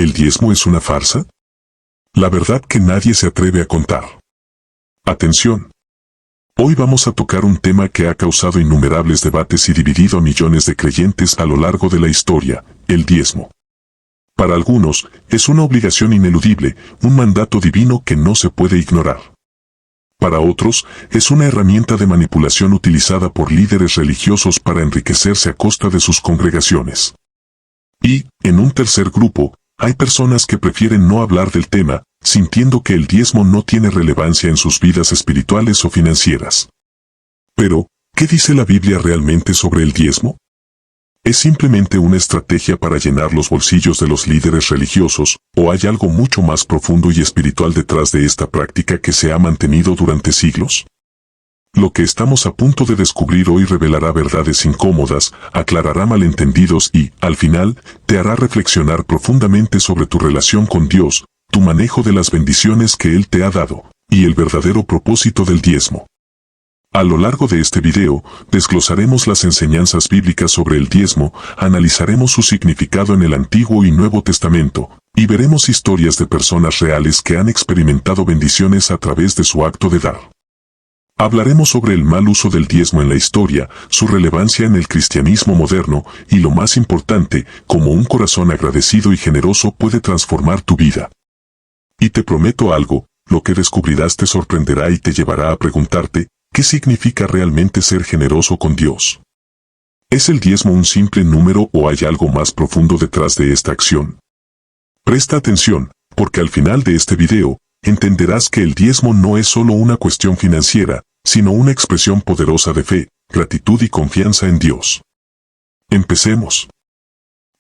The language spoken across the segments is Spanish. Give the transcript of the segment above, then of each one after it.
¿el diezmo es una farsa? La verdad que nadie se atreve a contar. Atención. Hoy vamos a tocar un tema que ha causado innumerables debates y dividido a millones de creyentes a lo largo de la historia, el diezmo. Para algunos, es una obligación ineludible, un mandato divino que no se puede ignorar. Para otros, es una herramienta de manipulación utilizada por líderes religiosos para enriquecerse a costa de sus congregaciones. Y, en un tercer grupo, hay personas que prefieren no hablar del tema, sintiendo que el diezmo no tiene relevancia en sus vidas espirituales o financieras. Pero, ¿qué dice la Biblia realmente sobre el diezmo? ¿Es simplemente una estrategia para llenar los bolsillos de los líderes religiosos, o hay algo mucho más profundo y espiritual detrás de esta práctica que se ha mantenido durante siglos? Lo que estamos a punto de descubrir hoy revelará verdades incómodas, aclarará malentendidos y, al final, te hará reflexionar profundamente sobre tu relación con Dios, tu manejo de las bendiciones que Él te ha dado, y el verdadero propósito del diezmo. A lo largo de este video, desglosaremos las enseñanzas bíblicas sobre el diezmo, analizaremos su significado en el Antiguo y Nuevo Testamento, y veremos historias de personas reales que han experimentado bendiciones a través de su acto de dar. Hablaremos sobre el mal uso del diezmo en la historia, su relevancia en el cristianismo moderno, y lo más importante, cómo un corazón agradecido y generoso puede transformar tu vida. Y te prometo algo, lo que descubrirás te sorprenderá y te llevará a preguntarte, ¿qué significa realmente ser generoso con Dios? ¿Es el diezmo un simple número o hay algo más profundo detrás de esta acción? Presta atención, porque al final de este video, entenderás que el diezmo no es solo una cuestión financiera, sino una expresión poderosa de fe, gratitud y confianza en Dios. Empecemos.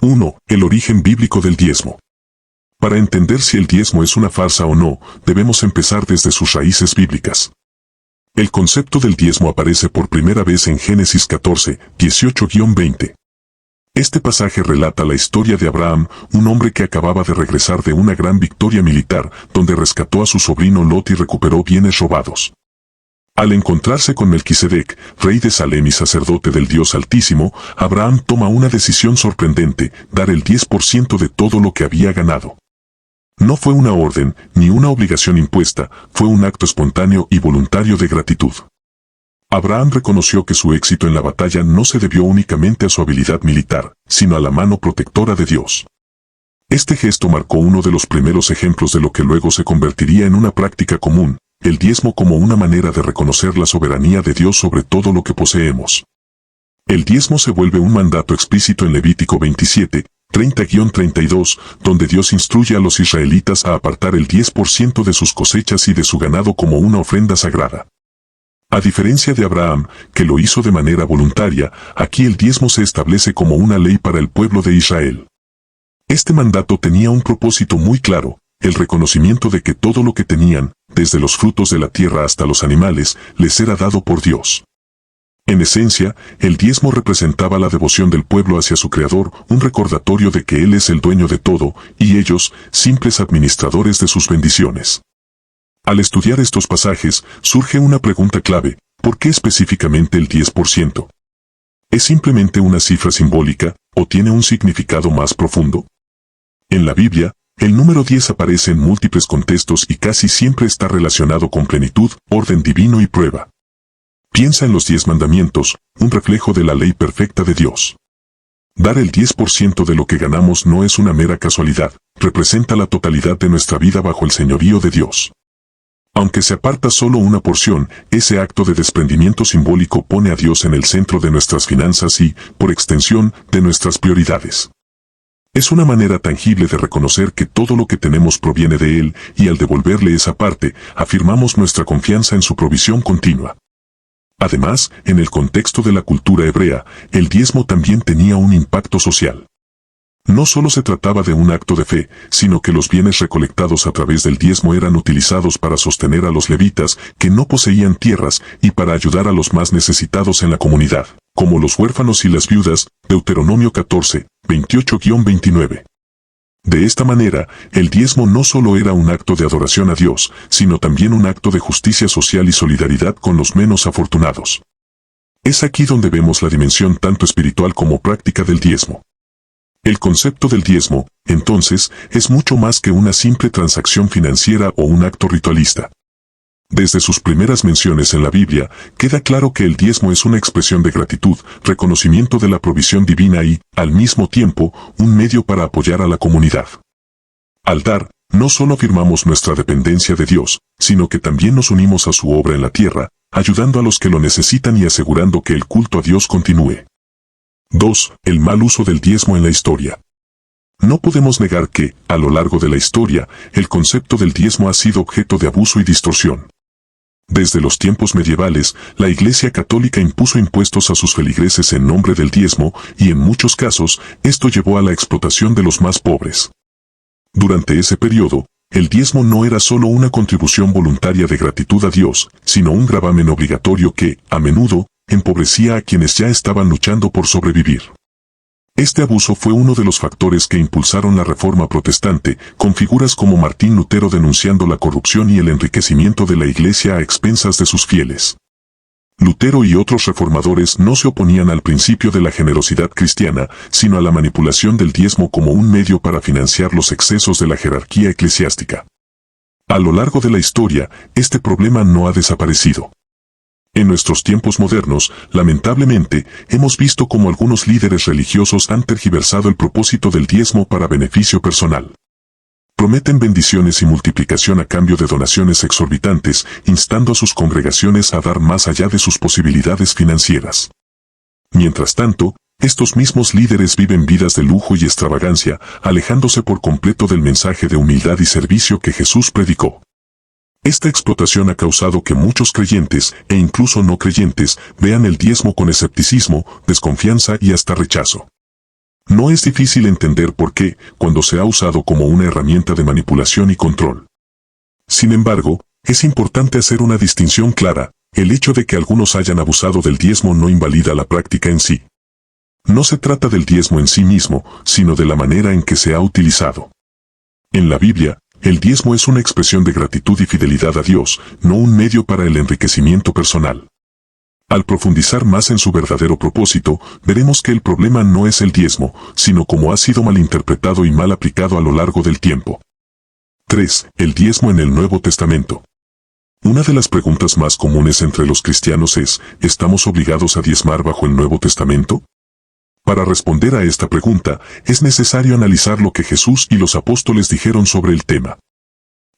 1. El origen bíblico del diezmo. Para entender si el diezmo es una farsa o no, debemos empezar desde sus raíces bíblicas. El concepto del diezmo aparece por primera vez en Génesis 14, 18-20. Este pasaje relata la historia de Abraham, un hombre que acababa de regresar de una gran victoria militar, donde rescató a su sobrino Lot y recuperó bienes robados. Al encontrarse con Melquisedec, rey de Salem y sacerdote del Dios Altísimo, Abraham toma una decisión sorprendente, dar el 10% de todo lo que había ganado. No fue una orden, ni una obligación impuesta, fue un acto espontáneo y voluntario de gratitud. Abraham reconoció que su éxito en la batalla no se debió únicamente a su habilidad militar, sino a la mano protectora de Dios. Este gesto marcó uno de los primeros ejemplos de lo que luego se convertiría en una práctica común, el diezmo como una manera de reconocer la soberanía de Dios sobre todo lo que poseemos. El diezmo se vuelve un mandato explícito en Levítico 27, 30-32, donde Dios instruye a los israelitas a apartar el 10% de sus cosechas y de su ganado como una ofrenda sagrada. A diferencia de Abraham, que lo hizo de manera voluntaria, aquí el diezmo se establece como una ley para el pueblo de Israel. Este mandato tenía un propósito muy claro, el reconocimiento de que todo lo que tenían, desde los frutos de la tierra hasta los animales, les era dado por Dios. En esencia, el diezmo representaba la devoción del pueblo hacia su Creador, un recordatorio de que Él es el dueño de todo, y ellos, simples administradores de sus bendiciones. Al estudiar estos pasajes, surge una pregunta clave, ¿por qué específicamente el 10%? ¿Es simplemente una cifra simbólica, o tiene un significado más profundo? En la Biblia, el número 10 aparece en múltiples contextos y casi siempre está relacionado con plenitud, orden divino y prueba. Piensa en los 10 mandamientos, un reflejo de la ley perfecta de Dios. Dar el 10% de lo que ganamos no es una mera casualidad, representa la totalidad de nuestra vida bajo el señorío de Dios. Aunque se aparta solo una porción, ese acto de desprendimiento simbólico pone a Dios en el centro de nuestras finanzas y, por extensión, de nuestras prioridades. Es una manera tangible de reconocer que todo lo que tenemos proviene de Él, y al devolverle esa parte, afirmamos nuestra confianza en su provisión continua. Además, en el contexto de la cultura hebrea, el diezmo también tenía un impacto social. No solo se trataba de un acto de fe, sino que los bienes recolectados a través del diezmo eran utilizados para sostener a los levitas, que no poseían tierras, y para ayudar a los más necesitados en la comunidad, como los huérfanos y las viudas, Deuteronomio 14, 28-29. De esta manera, el diezmo no solo era un acto de adoración a Dios, sino también un acto de justicia social y solidaridad con los menos afortunados. Es aquí donde vemos la dimensión tanto espiritual como práctica del diezmo. El concepto del diezmo, entonces, es mucho más que una simple transacción financiera o un acto ritualista. Desde sus primeras menciones en la Biblia, queda claro que el diezmo es una expresión de gratitud, reconocimiento de la provisión divina y, al mismo tiempo, un medio para apoyar a la comunidad. Al dar, no solo afirmamos nuestra dependencia de Dios, sino que también nos unimos a su obra en la tierra, ayudando a los que lo necesitan y asegurando que el culto a Dios continúe. 2. El mal uso del diezmo en la historia. No podemos negar que, a lo largo de la historia, el concepto del diezmo ha sido objeto de abuso y distorsión. Desde los tiempos medievales, la Iglesia Católica impuso impuestos a sus feligreses en nombre del diezmo, y en muchos casos, esto llevó a la explotación de los más pobres. Durante ese periodo, el diezmo no era solo una contribución voluntaria de gratitud a Dios, sino un gravamen obligatorio que, a menudo, empobrecía a quienes ya estaban luchando por sobrevivir. Este abuso fue uno de los factores que impulsaron la Reforma Protestante, con figuras como Martín Lutero denunciando la corrupción y el enriquecimiento de la Iglesia a expensas de sus fieles. Lutero y otros reformadores no se oponían al principio de la generosidad cristiana, sino a la manipulación del diezmo como un medio para financiar los excesos de la jerarquía eclesiástica. A lo largo de la historia, este problema no ha desaparecido. En nuestros tiempos modernos, lamentablemente, hemos visto cómo algunos líderes religiosos han tergiversado el propósito del diezmo para beneficio personal. Prometen bendiciones y multiplicación a cambio de donaciones exorbitantes, instando a sus congregaciones a dar más allá de sus posibilidades financieras. Mientras tanto, estos mismos líderes viven vidas de lujo y extravagancia, alejándose por completo del mensaje de humildad y servicio que Jesús predicó. Esta explotación ha causado que muchos creyentes, e incluso no creyentes, vean el diezmo con escepticismo, desconfianza y hasta rechazo. No es difícil entender por qué, cuando se ha usado como una herramienta de manipulación y control. Sin embargo, es importante hacer una distinción clara: el hecho de que algunos hayan abusado del diezmo no invalida la práctica en sí. No se trata del diezmo en sí mismo, sino de la manera en que se ha utilizado. En la Biblia, el diezmo es una expresión de gratitud y fidelidad a Dios, no un medio para el enriquecimiento personal. Al profundizar más en su verdadero propósito, veremos que el problema no es el diezmo, sino cómo ha sido malinterpretado y mal aplicado a lo largo del tiempo. 3. El diezmo en el Nuevo Testamento. Una de las preguntas más comunes entre los cristianos es: ¿estamos obligados a diezmar bajo el Nuevo Testamento? Para responder a esta pregunta, es necesario analizar lo que Jesús y los apóstoles dijeron sobre el tema.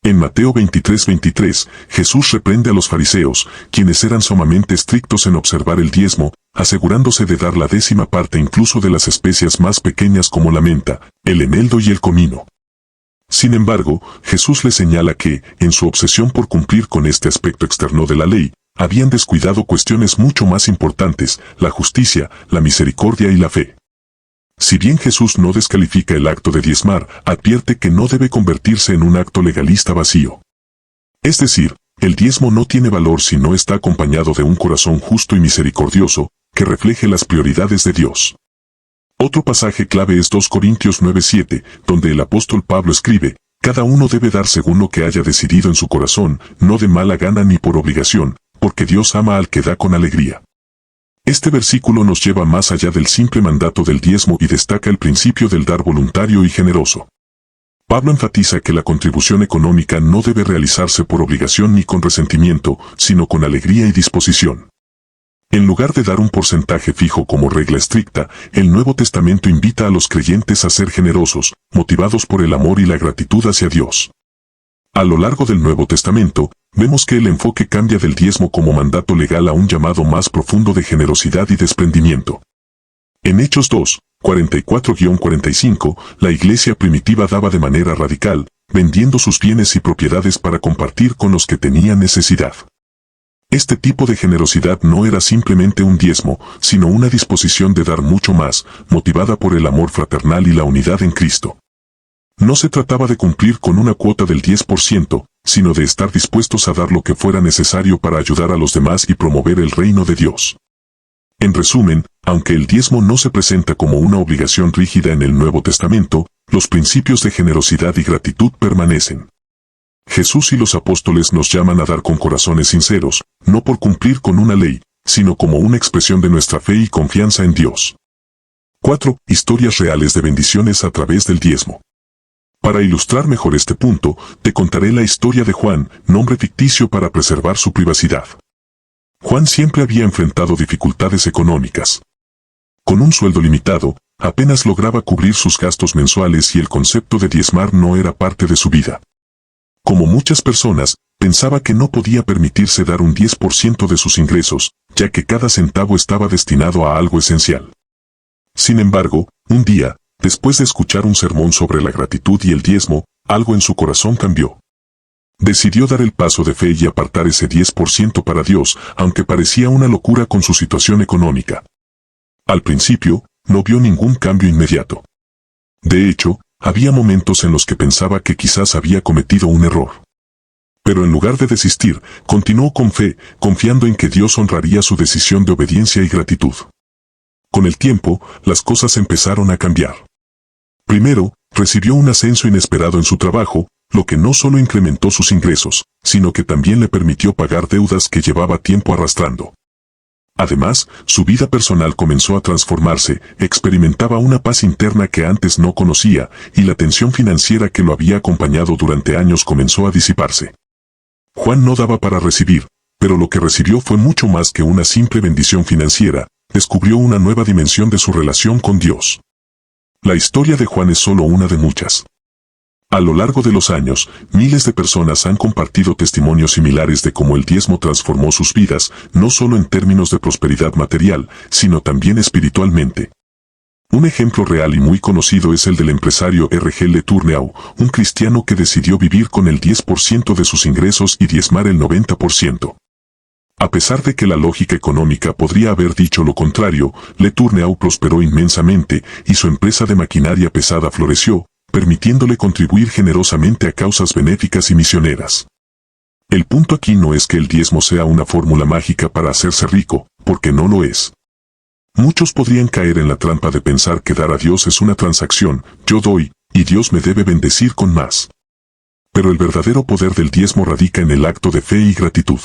En Mateo 23:23, Jesús reprende a los fariseos, quienes eran sumamente estrictos en observar el diezmo, asegurándose de dar la 10ª parte incluso de las especias más pequeñas como la menta, el eneldo y el comino. Sin embargo, Jesús les señala que, en su obsesión por cumplir con este aspecto externo de la ley, habían descuidado cuestiones mucho más importantes: la justicia, la misericordia y la fe. Si bien Jesús no descalifica el acto de diezmar, advierte que no debe convertirse en un acto legalista vacío. Es decir, el diezmo no tiene valor si no está acompañado de un corazón justo y misericordioso, que refleje las prioridades de Dios. Otro pasaje clave es 2 Corintios 9:7, donde el apóstol Pablo escribe: cada uno debe dar según lo que haya decidido en su corazón, no de mala gana ni por obligación, porque Dios ama al que da con alegría. Este versículo nos lleva más allá del simple mandato del diezmo y destaca el principio del dar voluntario y generoso. Pablo enfatiza que la contribución económica no debe realizarse por obligación ni con resentimiento, sino con alegría y disposición. En lugar de dar un porcentaje fijo como regla estricta, el Nuevo Testamento invita a los creyentes a ser generosos, motivados por el amor y la gratitud hacia Dios. A lo largo del Nuevo Testamento, vemos que el enfoque cambia del diezmo como mandato legal a un llamado más profundo de generosidad y desprendimiento. En Hechos 2, 44-45, la iglesia primitiva daba de manera radical, vendiendo sus bienes y propiedades para compartir con los que tenían necesidad. Este tipo de generosidad no era simplemente un diezmo, sino una disposición de dar mucho más, motivada por el amor fraternal y la unidad en Cristo. No se trataba de cumplir con una cuota del 10%, sino de estar dispuestos a dar lo que fuera necesario para ayudar a los demás y promover el reino de Dios. En resumen, aunque el diezmo no se presenta como una obligación rígida en el Nuevo Testamento, los principios de generosidad y gratitud permanecen. Jesús y los apóstoles nos llaman a dar con corazones sinceros, no por cumplir con una ley, sino como una expresión de nuestra fe y confianza en Dios. 4. Historias reales de bendiciones a través del diezmo. Para ilustrar mejor este punto, te contaré la historia de Juan, nombre ficticio para preservar su privacidad. Juan siempre había enfrentado dificultades económicas. Con un sueldo limitado, apenas lograba cubrir sus gastos mensuales y el concepto de diezmar no era parte de su vida. Como muchas personas, pensaba que no podía permitirse dar un 10% de sus ingresos, ya que cada centavo estaba destinado a algo esencial. Sin embargo, un día, después de escuchar un sermón sobre la gratitud y el diezmo, algo en su corazón cambió. Decidió dar el paso de fe y apartar ese 10% para Dios, aunque parecía una locura con su situación económica. Al principio, no vio ningún cambio inmediato. De hecho, había momentos en los que pensaba que quizás había cometido un error. Pero en lugar de desistir, continuó con fe, confiando en que Dios honraría su decisión de obediencia y gratitud. Con el tiempo, las cosas empezaron a cambiar. Primero, recibió un ascenso inesperado en su trabajo, lo que no solo incrementó sus ingresos, sino que también le permitió pagar deudas que llevaba tiempo arrastrando. Además, su vida personal comenzó a transformarse, experimentaba una paz interna que antes no conocía, y la tensión financiera que lo había acompañado durante años comenzó a disiparse. Juan no daba para recibir, pero lo que recibió fue mucho más que una simple bendición financiera, descubrió una nueva dimensión de su relación con Dios. La historia de Juan es solo una de muchas. A lo largo de los años, miles de personas han compartido testimonios similares de cómo el diezmo transformó sus vidas, no solo en términos de prosperidad material, sino también espiritualmente. Un ejemplo real y muy conocido es el del empresario R.G. Letourneau, un cristiano que decidió vivir con el 10% de sus ingresos y diezmar el 90%. A pesar de que la lógica económica podría haber dicho lo contrario, Letourneau prosperó inmensamente y su empresa de maquinaria pesada floreció, permitiéndole contribuir generosamente a causas benéficas y misioneras. El punto aquí no es que el diezmo sea una fórmula mágica para hacerse rico, porque no lo es. Muchos podrían caer en la trampa de pensar que dar a Dios es una transacción, yo doy, y Dios me debe bendecir con más. Pero el verdadero poder del diezmo radica en el acto de fe y gratitud.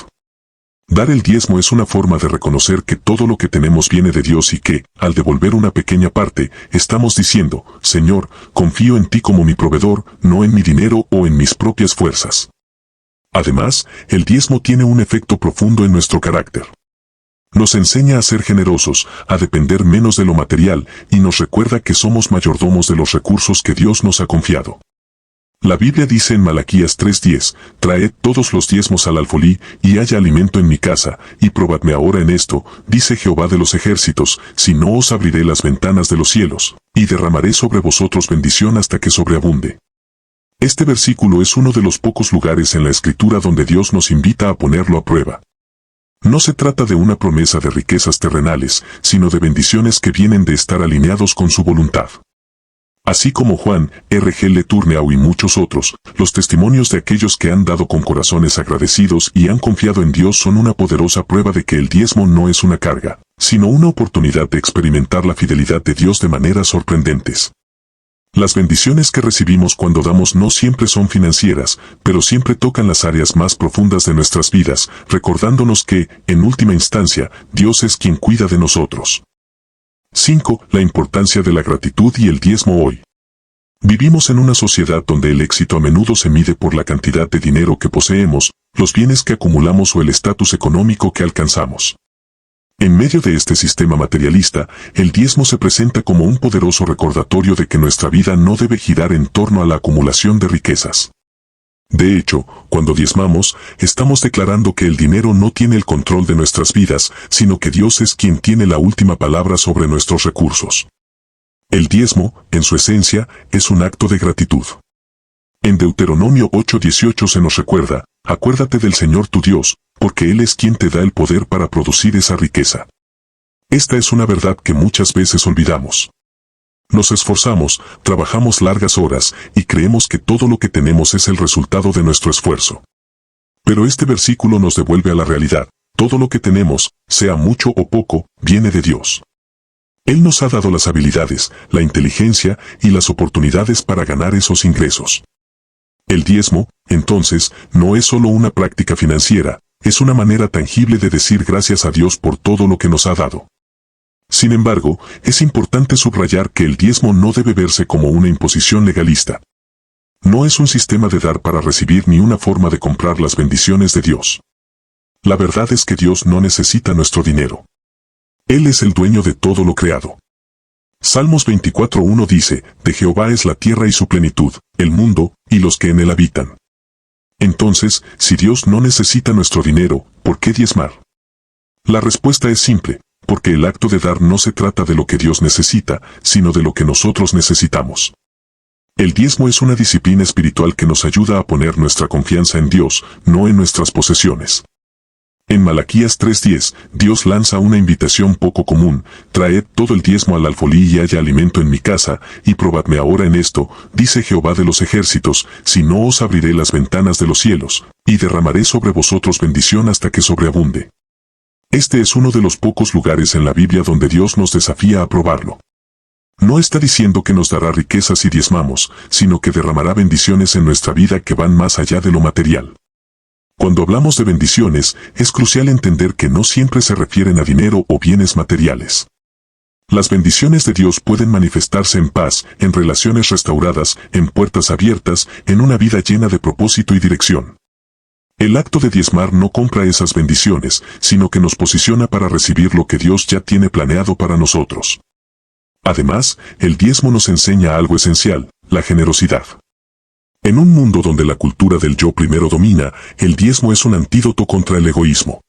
Dar el diezmo es una forma de reconocer que todo lo que tenemos viene de Dios y que, al devolver una pequeña parte, estamos diciendo, Señor, confío en ti como mi proveedor, no en mi dinero o en mis propias fuerzas. Además, el diezmo tiene un efecto profundo en nuestro carácter. Nos enseña a ser generosos, a depender menos de lo material, y nos recuerda que somos mayordomos de los recursos que Dios nos ha confiado. La Biblia dice en Malaquías 3:10, traed todos los diezmos al alfolí, y haya alimento en mi casa, y probadme ahora en esto, dice Jehová de los ejércitos, si no os abriré las ventanas de los cielos, y derramaré sobre vosotros bendición hasta que sobreabunde. Este versículo es uno de los pocos lugares en la Escritura donde Dios nos invita a ponerlo a prueba. No se trata de una promesa de riquezas terrenales, sino de bendiciones que vienen de estar alineados con su voluntad. Así como Juan, R.G. Letourneau y muchos otros, los testimonios de aquellos que han dado con corazones agradecidos y han confiado en Dios son una poderosa prueba de que el diezmo no es una carga, sino una oportunidad de experimentar la fidelidad de Dios de maneras sorprendentes. Las bendiciones que recibimos cuando damos no siempre son financieras, pero siempre tocan las áreas más profundas de nuestras vidas, recordándonos que, en última instancia, Dios es quien cuida de nosotros. 5. La importancia de la gratitud y el diezmo hoy. Vivimos en una sociedad donde el éxito a menudo se mide por la cantidad de dinero que poseemos, los bienes que acumulamos o el estatus económico que alcanzamos. En medio de este sistema materialista, el diezmo se presenta como un poderoso recordatorio de que nuestra vida no debe girar en torno a la acumulación de riquezas. De hecho, cuando diezmamos, estamos declarando que el dinero no tiene el control de nuestras vidas, sino que Dios es quien tiene la última palabra sobre nuestros recursos. El diezmo, en su esencia, es un acto de gratitud. En Deuteronomio 8:18 se nos recuerda, acuérdate del Señor tu Dios, porque Él es quien te da el poder para producir esa riqueza. Esta es una verdad que muchas veces olvidamos. Nos esforzamos, trabajamos largas horas, y creemos que todo lo que tenemos es el resultado de nuestro esfuerzo. Pero este versículo nos devuelve a la realidad, todo lo que tenemos, sea mucho o poco, viene de Dios. Él nos ha dado las habilidades, la inteligencia y las oportunidades para ganar esos ingresos. El diezmo, entonces, no es solo una práctica financiera, es una manera tangible de decir gracias a Dios por todo lo que nos ha dado. Sin embargo, es importante subrayar que el diezmo no debe verse como una imposición legalista. No es un sistema de dar para recibir ni una forma de comprar las bendiciones de Dios. La verdad es que Dios no necesita nuestro dinero. Él es el dueño de todo lo creado. Salmos 24:1 dice, de Jehová es la tierra y su plenitud, el mundo, y los que en él habitan. Entonces, si Dios no necesita nuestro dinero, ¿por qué diezmar? La respuesta es simple, porque el acto de dar no se trata de lo que Dios necesita, sino de lo que nosotros necesitamos. El diezmo es una disciplina espiritual que nos ayuda a poner nuestra confianza en Dios, no en nuestras posesiones. En Malaquías 3:10, Dios lanza una invitación poco común: traed todo el diezmo al alfolí y haya alimento en mi casa, y probadme ahora en esto, dice Jehová de los ejércitos, si no os abriré las ventanas de los cielos, y derramaré sobre vosotros bendición hasta que sobreabunde. Este es uno de los pocos lugares en la Biblia donde Dios nos desafía a probarlo. No está diciendo que nos dará riquezas si diezmamos, sino que derramará bendiciones en nuestra vida que van más allá de lo material. Cuando hablamos de bendiciones, es crucial entender que no siempre se refieren a dinero o bienes materiales. Las bendiciones de Dios pueden manifestarse en paz, en relaciones restauradas, en puertas abiertas, en una vida llena de propósito y dirección. El acto de diezmar no compra esas bendiciones, sino que nos posiciona para recibir lo que Dios ya tiene planeado para nosotros. Además, el diezmo nos enseña algo esencial: la generosidad. En un mundo donde la cultura del yo primero domina, el diezmo es un antídoto contra el egoísmo.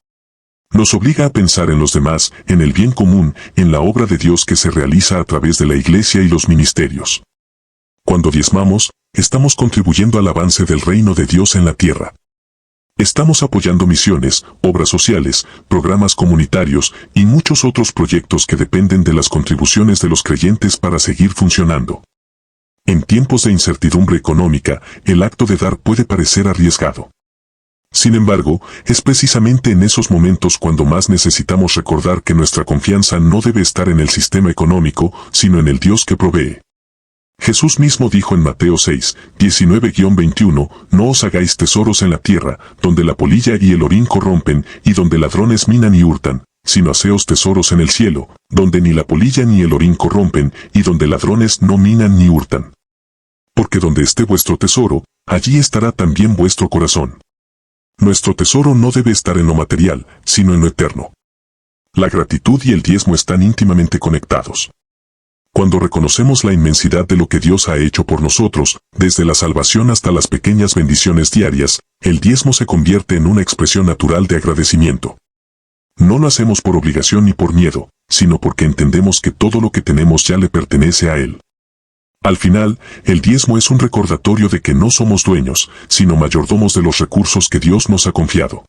Nos obliga a pensar en los demás, en el bien común, en la obra de Dios que se realiza a través de la iglesia y los ministerios. Cuando diezmamos, estamos contribuyendo al avance del reino de Dios en la tierra. Estamos apoyando misiones, obras sociales, programas comunitarios y muchos otros proyectos que dependen de las contribuciones de los creyentes para seguir funcionando. En tiempos de incertidumbre económica, el acto de dar puede parecer arriesgado. Sin embargo, es precisamente en esos momentos cuando más necesitamos recordar que nuestra confianza no debe estar en el sistema económico, sino en el Dios que provee. Jesús mismo dijo en Mateo 6, 19-21, no os hagáis tesoros en la tierra, donde la polilla y el orín corrompen, y donde ladrones minan y hurtan, sino haceos tesoros en el cielo, donde ni la polilla ni el orín corrompen, y donde ladrones no minan ni hurtan. Porque donde esté vuestro tesoro, allí estará también vuestro corazón. Nuestro tesoro no debe estar en lo material, sino en lo eterno. La gratitud y el diezmo están íntimamente conectados. Cuando reconocemos la inmensidad de lo que Dios ha hecho por nosotros, desde la salvación hasta las pequeñas bendiciones diarias, el diezmo se convierte en una expresión natural de agradecimiento. No lo hacemos por obligación ni por miedo, sino porque entendemos que todo lo que tenemos ya le pertenece a Él. Al final, el diezmo es un recordatorio de que no somos dueños, sino mayordomos de los recursos que Dios nos ha confiado.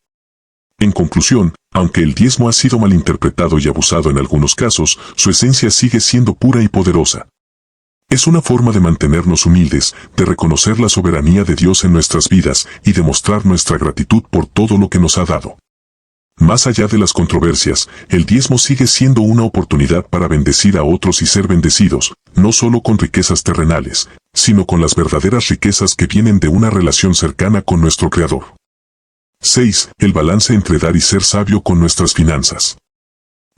En conclusión, aunque el diezmo ha sido malinterpretado y abusado en algunos casos, su esencia sigue siendo pura y poderosa. Es una forma de mantenernos humildes, de reconocer la soberanía de Dios en nuestras vidas y de mostrar nuestra gratitud por todo lo que nos ha dado. Más allá de las controversias, el diezmo sigue siendo una oportunidad para bendecir a otros y ser bendecidos, no solo con riquezas terrenales, sino con las verdaderas riquezas que vienen de una relación cercana con nuestro Creador. 6. El balance entre dar y ser sabio con nuestras finanzas.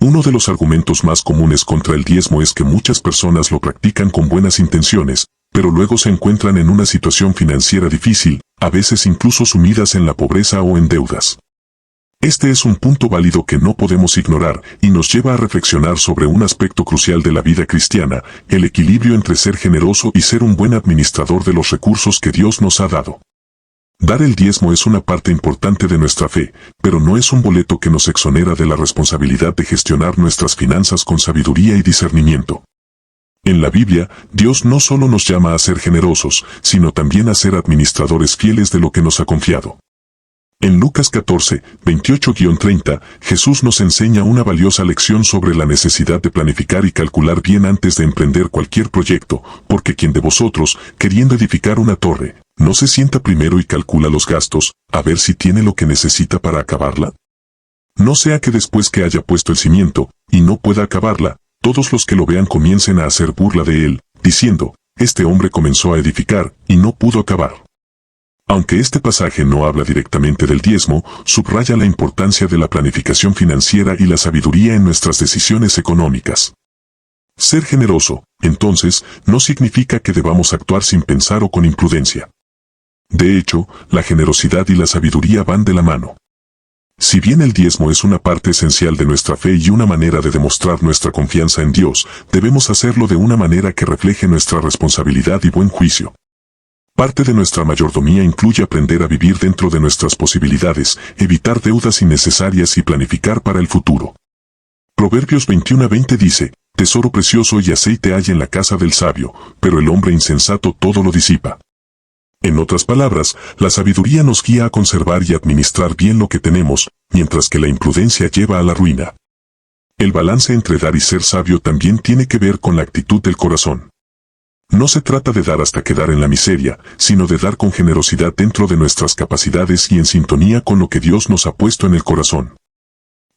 Uno de los argumentos más comunes contra el diezmo es que muchas personas lo practican con buenas intenciones, pero luego se encuentran en una situación financiera difícil, a veces incluso sumidas en la pobreza o en deudas. Este es un punto válido que no podemos ignorar y nos lleva a reflexionar sobre un aspecto crucial de la vida cristiana: el equilibrio entre ser generoso y ser un buen administrador de los recursos que Dios nos ha dado. Dar el diezmo es una parte importante de nuestra fe, pero no es un boleto que nos exonera de la responsabilidad de gestionar nuestras finanzas con sabiduría y discernimiento. En la Biblia, Dios no solo nos llama a ser generosos, sino también a ser administradores fieles de lo que nos ha confiado. En Lucas 14, 28-30, Jesús nos enseña una valiosa lección sobre la necesidad de planificar y calcular bien antes de emprender cualquier proyecto, porque quien de vosotros, queriendo edificar una torre, no se sienta primero y calcula los gastos, a ver si tiene lo que necesita para acabarla. No sea que después que haya puesto el cimiento, y no pueda acabarla, todos los que lo vean comiencen a hacer burla de él, diciendo: este hombre comenzó a edificar, y no pudo acabar. Aunque este pasaje no habla directamente del diezmo, subraya la importancia de la planificación financiera y la sabiduría en nuestras decisiones económicas. Ser generoso, entonces, no significa que debamos actuar sin pensar o con imprudencia. De hecho, la generosidad y la sabiduría van de la mano. Si bien el diezmo es una parte esencial de nuestra fe y una manera de demostrar nuestra confianza en Dios, debemos hacerlo de una manera que refleje nuestra responsabilidad y buen juicio. Parte de nuestra mayordomía incluye aprender a vivir dentro de nuestras posibilidades, evitar deudas innecesarias y planificar para el futuro. Proverbios 21:20 dice, tesoro precioso y aceite hay en la casa del sabio, pero el hombre insensato todo lo disipa. En otras palabras, la sabiduría nos guía a conservar y administrar bien lo que tenemos, mientras que la imprudencia lleva a la ruina. El balance entre dar y ser sabio también tiene que ver con la actitud del corazón. No se trata de dar hasta quedar en la miseria, sino de dar con generosidad dentro de nuestras capacidades y en sintonía con lo que Dios nos ha puesto en el corazón.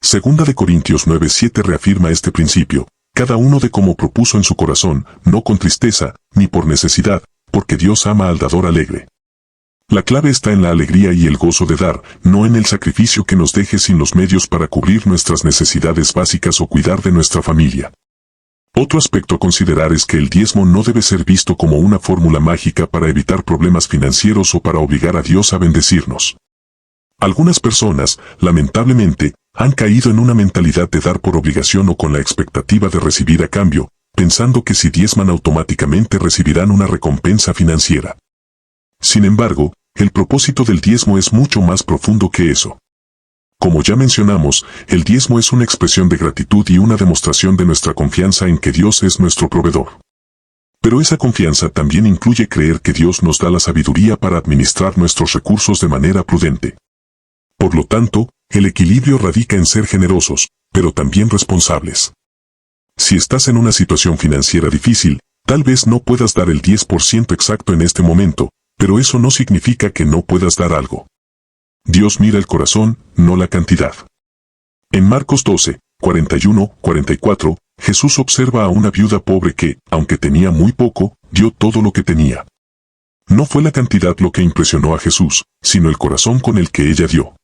Segunda de Corintios 9:7 reafirma este principio, cada uno de como propuso en su corazón, no con tristeza, ni por necesidad, porque Dios ama al dador alegre. La clave está en la alegría y el gozo de dar, no en el sacrificio que nos deje sin los medios para cubrir nuestras necesidades básicas o cuidar de nuestra familia. Otro aspecto a considerar es que el diezmo no debe ser visto como una fórmula mágica para evitar problemas financieros o para obligar a Dios a bendecirnos. Algunas personas, lamentablemente, han caído en una mentalidad de dar por obligación o con la expectativa de recibir a cambio, pensando que si diezman automáticamente recibirán una recompensa financiera. Sin embargo, el propósito del diezmo es mucho más profundo que eso. Como ya mencionamos, el diezmo es una expresión de gratitud y una demostración de nuestra confianza en que Dios es nuestro proveedor. Pero esa confianza también incluye creer que Dios nos da la sabiduría para administrar nuestros recursos de manera prudente. Por lo tanto, el equilibrio radica en ser generosos, pero también responsables. Si estás en una situación financiera difícil, tal vez no puedas dar el 10% exacto en este momento, pero eso no significa que no puedas dar algo. Dios mira el corazón, no la cantidad. En Marcos 12, 41-44, Jesús observa a una viuda pobre que, aunque tenía muy poco, dio todo lo que tenía. No fue la cantidad lo que impresionó a Jesús, sino el corazón con el que ella dio.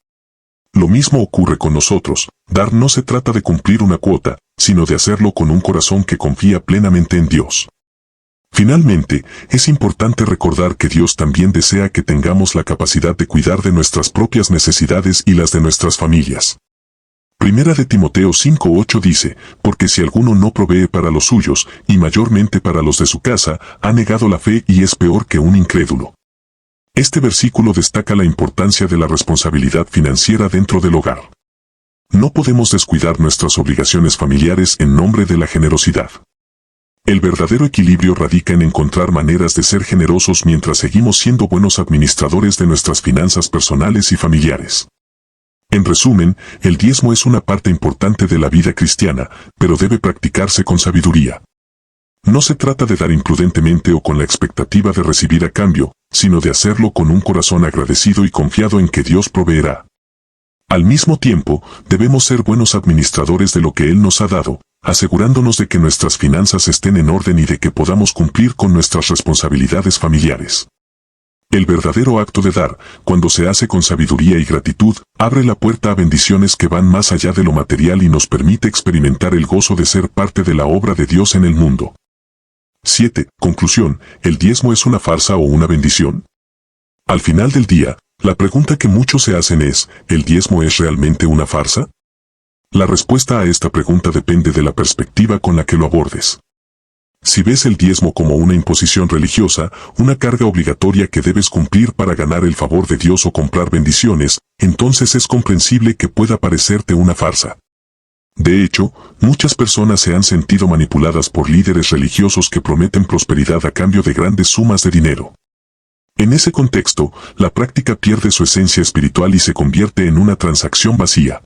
Lo mismo ocurre con nosotros, dar no se trata de cumplir una cuota, sino de hacerlo con un corazón que confía plenamente en Dios. Finalmente, es importante recordar que Dios también desea que tengamos la capacidad de cuidar de nuestras propias necesidades y las de nuestras familias. Primera de Timoteo 5:8 dice, porque si alguno no provee para los suyos, y mayormente para los de su casa, ha negado la fe y es peor que un incrédulo. Este versículo destaca la importancia de la responsabilidad financiera dentro del hogar. No podemos descuidar nuestras obligaciones familiares en nombre de la generosidad. El verdadero equilibrio radica en encontrar maneras de ser generosos mientras seguimos siendo buenos administradores de nuestras finanzas personales y familiares. En resumen, el diezmo es una parte importante de la vida cristiana, pero debe practicarse con sabiduría. No se trata de dar imprudentemente o con la expectativa de recibir a cambio, sino de hacerlo con un corazón agradecido y confiado en que Dios proveerá. Al mismo tiempo, debemos ser buenos administradores de lo que Él nos ha dado, asegurándonos de que nuestras finanzas estén en orden y de que podamos cumplir con nuestras responsabilidades familiares. El verdadero acto de dar, cuando se hace con sabiduría y gratitud, abre la puerta a bendiciones que van más allá de lo material y nos permite experimentar el gozo de ser parte de la obra de Dios en el mundo. 7. Conclusión, ¿el diezmo es una farsa o una bendición? Al final del día, la pregunta que muchos se hacen es, ¿el diezmo es realmente una farsa? La respuesta a esta pregunta depende de la perspectiva con la que lo abordes. Si ves el diezmo como una imposición religiosa, una carga obligatoria que debes cumplir para ganar el favor de Dios o comprar bendiciones, entonces es comprensible que pueda parecerte una farsa. De hecho, muchas personas se han sentido manipuladas por líderes religiosos que prometen prosperidad a cambio de grandes sumas de dinero. En ese contexto, la práctica pierde su esencia espiritual y se convierte en una transacción vacía.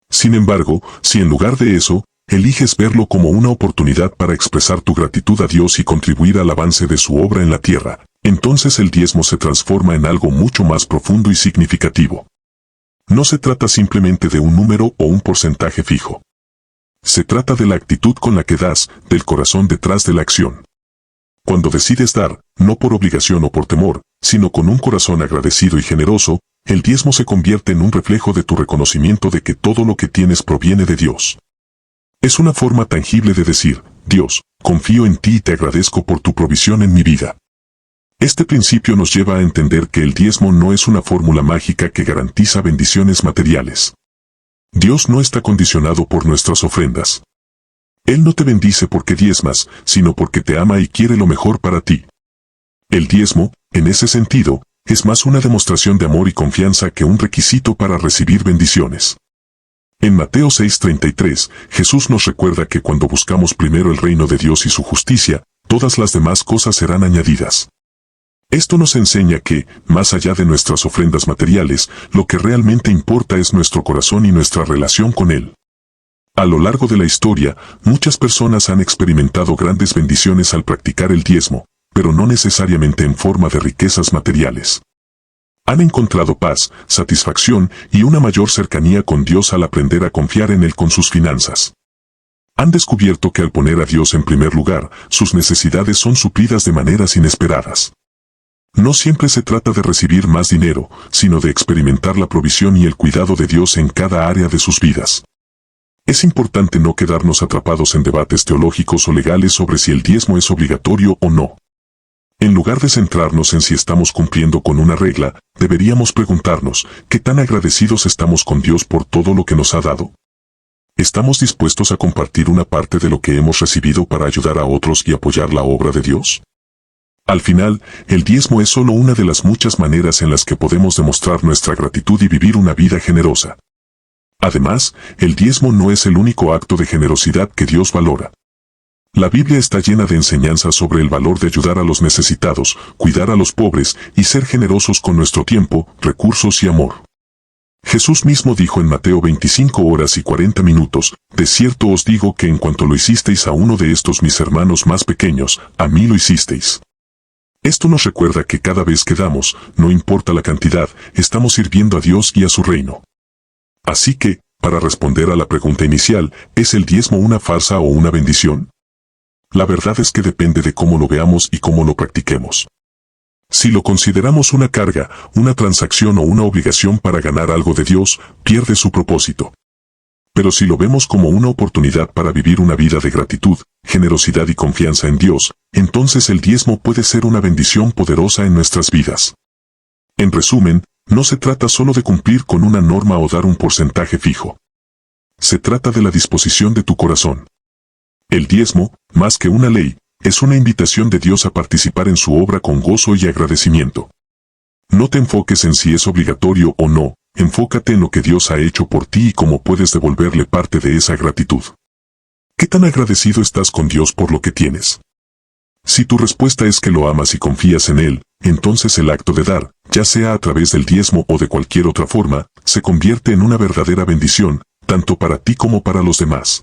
Sin embargo, si en lugar de eso, eliges verlo como una oportunidad para expresar tu gratitud a Dios y contribuir al avance de su obra en la tierra, entonces el diezmo se transforma en algo mucho más profundo y significativo. No se trata simplemente de un número o un porcentaje fijo. Se trata de la actitud con la que das, del corazón detrás de la acción. Cuando decides dar, no por obligación o por temor, sino con un corazón agradecido y generoso, el diezmo se convierte en un reflejo de tu reconocimiento de que todo lo que tienes proviene de Dios. Es una forma tangible de decir, Dios, confío en ti y te agradezco por tu provisión en mi vida. Este principio nos lleva a entender que el diezmo no es una fórmula mágica que garantiza bendiciones materiales. Dios no está condicionado por nuestras ofrendas. Él no te bendice porque diezmas, sino porque te ama y quiere lo mejor para ti. El diezmo, en ese sentido, es más una demostración de amor y confianza que un requisito para recibir bendiciones. En Mateo 6:33, Jesús nos recuerda que cuando buscamos primero el reino de Dios y su justicia, todas las demás cosas serán añadidas. Esto nos enseña que, más allá de nuestras ofrendas materiales, lo que realmente importa es nuestro corazón y nuestra relación con Él. A lo largo de la historia, muchas personas han experimentado grandes bendiciones al practicar el diezmo, pero no necesariamente en forma de riquezas materiales. Han encontrado paz, satisfacción y una mayor cercanía con Dios al aprender a confiar en Él con sus finanzas. Han descubierto que al poner a Dios en primer lugar, sus necesidades son suplidas de maneras inesperadas. No siempre se trata de recibir más dinero, sino de experimentar la provisión y el cuidado de Dios en cada área de sus vidas. Es importante no quedarnos atrapados en debates teológicos o legales sobre si el diezmo es obligatorio o no. En lugar de centrarnos en si estamos cumpliendo con una regla, deberíamos preguntarnos, ¿qué tan agradecidos estamos con Dios por todo lo que nos ha dado? ¿Estamos dispuestos a compartir una parte de lo que hemos recibido para ayudar a otros y apoyar la obra de Dios? Al final, el diezmo es solo una de las muchas maneras en las que podemos demostrar nuestra gratitud y vivir una vida generosa. Además, el diezmo no es el único acto de generosidad que Dios valora. La Biblia está llena de enseñanzas sobre el valor de ayudar a los necesitados, cuidar a los pobres y ser generosos con nuestro tiempo, recursos y amor. Jesús mismo dijo en Mateo 25:40, de cierto os digo que en cuanto lo hicisteis a uno de estos mis hermanos más pequeños, a mí lo hicisteis. Esto nos recuerda que cada vez que damos, no importa la cantidad, estamos sirviendo a Dios y a su reino. Así que, para responder a la pregunta inicial, ¿es el diezmo una farsa o una bendición? La verdad es que depende de cómo lo veamos y cómo lo practiquemos. Si lo consideramos una carga, una transacción o una obligación para ganar algo de Dios, pierde su propósito. Pero si lo vemos como una oportunidad para vivir una vida de gratitud, generosidad y confianza en Dios, entonces el diezmo puede ser una bendición poderosa en nuestras vidas. En resumen, no se trata solo de cumplir con una norma o dar un porcentaje fijo. Se trata de la disposición de tu corazón. El diezmo, más que una ley, es una invitación de Dios a participar en su obra con gozo y agradecimiento. No te enfoques en si es obligatorio o no, enfócate en lo que Dios ha hecho por ti y cómo puedes devolverle parte de esa gratitud. ¿Qué tan agradecido estás con Dios por lo que tienes? Si tu respuesta es que lo amas y confías en Él, entonces el acto de dar, ya sea a través del diezmo o de cualquier otra forma, se convierte en una verdadera bendición, tanto para ti como para los demás.